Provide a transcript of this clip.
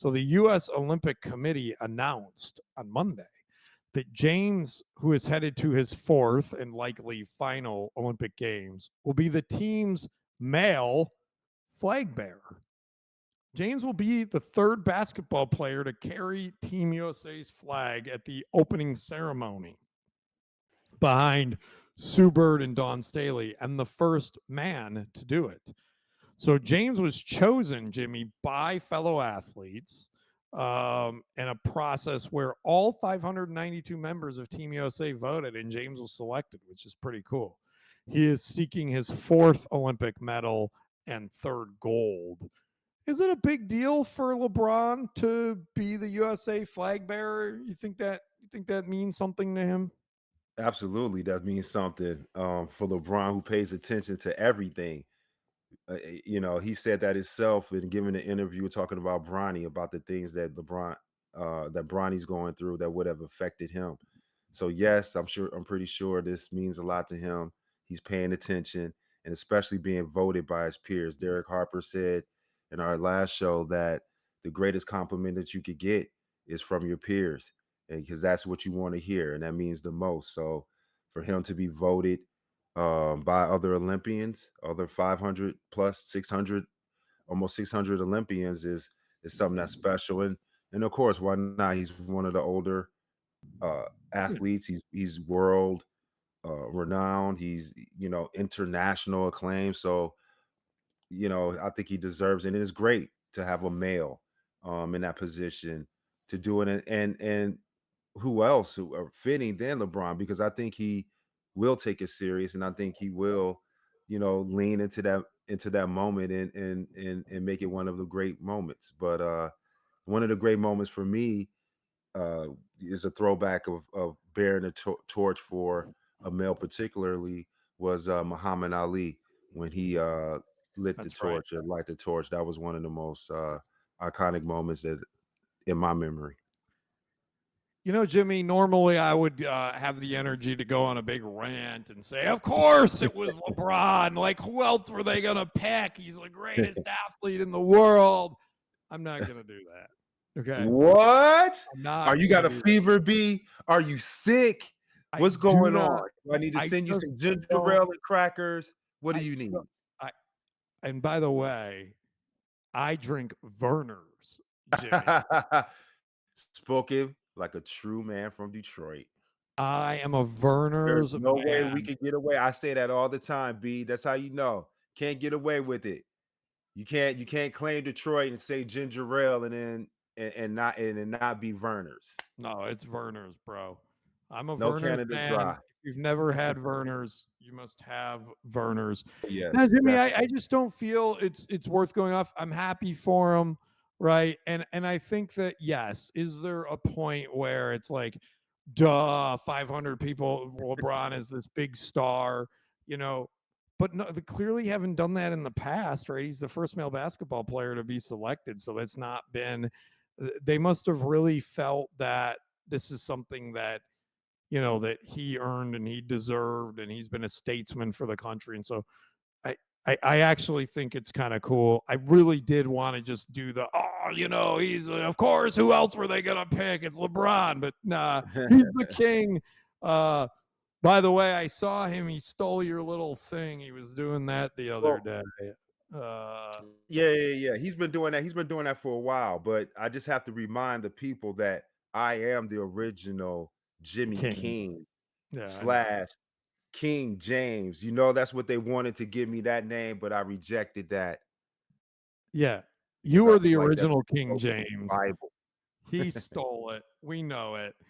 So the U.S. Olympic Committee announced on Monday that James, who is headed to his fourth and likely final Olympic Games, will be the team's male flag bearer. James will be the third basketball player to carry Team USA's flag at the opening ceremony, behind Sue Bird and Dawn Staley, and the first man to do it. So James was chosen, Jimmy, by fellow athletes in a process where all 592 members of Team USA voted, and James was selected, which is pretty cool. He is seeking his fourth Olympic medal and third gold. Is it a big deal for LeBron to be the USA flag bearer? You think that means something to him? Absolutely, that means something for LeBron, who pays attention to everything. He said that himself in giving an interview talking about Bronny, about the things that that Bronny's going through that would have affected him. So yes, I'm pretty sure this means a lot to him. He's paying attention, and especially being voted by his peers. Derek Harper said in our last show that the greatest compliment that you could get is from your peers, because that's what you want to hear, and that means the most. So for him to be voted by other Olympians, other 500 plus 600, almost 600 Olympians is something that's special. And of course, why not? He's one of the older uh, athletes. He's world renowned. He's international acclaim. So I think he deserves it. And it's great to have a male in that position to do it. And who else who are fitting than LeBron? Because I think he will take it serious, and I think he will, lean into that moment and make it one of the great moments. But one of the great moments for me is a throwback of bearing a torch for a male, particularly was Muhammad Ali when he lit the That's right. torch, light the torch. That was one of the most iconic moments that in my memory. Jimmy, normally I would have the energy to go on a big rant and say, of course it was LeBron. Like, who else were they going to pick? He's the greatest athlete in the world. I'm not going to do that. Okay. What? I'm Are not you going to got a do that. fever, B? Are you sick? I What's do going not. on? Do I need to I send you just some ginger don't. ale and crackers? What do I, you need? I, and by the way, I drink Verner's, Jimmy. Spoken like a true man from Detroit. I am a There's Verner's no way we man. could get away. I say that all the time, B. That's how you know. Can't get away with it. You can't claim Detroit and say ginger ale and then and not be Verner's. No, it's Verner's, bro. I'm a No Verner's Canada man. Dry. If you've never had Verner's, you must have Verner's. Now, Yes, Jimmy, that's I just don't feel it's worth going off. I'm happy for him, right? And I think that yes, is there a point where it's like, duh, 500 people, LeBron is this big star, you know? But no, they clearly haven't done that in the past, right? He's the first male basketball player to be selected, so that's not been. They must have really felt that this is something that that he earned and he deserved, and he's been a statesman for the country. And so I actually think it's kind of cool. I really did want to just do the he's of course, who else were they gonna pick? It's LeBron, but nah, he's the king. By the way, I saw him. He stole your little thing. He was doing that the other well, day. Uh, yeah. He's been doing that. He's been doing that for a while. But I just have to remind the people that I am the original Jimmy king. King Yeah, I know. slash King James. That's what they wanted to give me that name, but I rejected that Yeah, you because I were feel the like that's original King inappropriate in the James. Bible. He stole it. We know it.